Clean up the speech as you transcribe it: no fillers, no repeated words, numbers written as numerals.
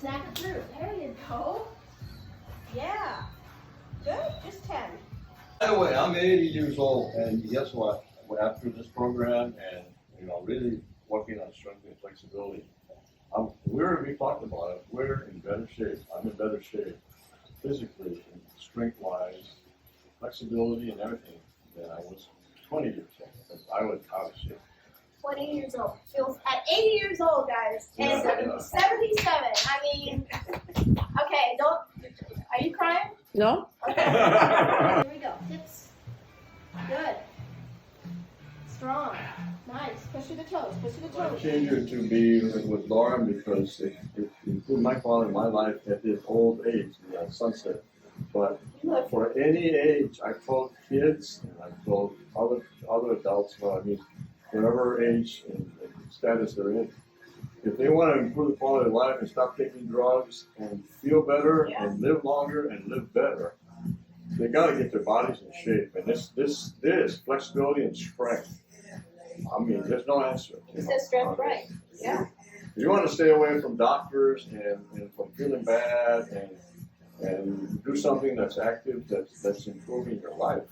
Snack it through. There you go. Yeah. Good. Just 10. By the way, I'm 80 years old, and guess what? After this program and really working on strength and flexibility, we talked about it. We're in better shape. I'm in better shape physically, and strength-wise, flexibility, and everything than I was 20 years old. Because I was out of shape. 20 years old. Feels at 80 years old, guys. And Yeah. 77. I mean, okay, don't. Are you crying? No? Okay. Here we go. Hips. Good. Strong. Nice. Push through the toes. Push through the I toes. changed it to be with Dorene because it included my father in my life at his old age, sunset. But for any age, I told kids and I told other adults, whatever age and status they're in, if they want to improve the quality of life and stop taking drugs and feel better and live longer and live better, they got to get their bodies in shape. And this flexibility and strength. I mean, there's no answer. He says strength, right? Yeah. You want to stay away from doctors and from feeling bad and do something that's active, that's improving your life.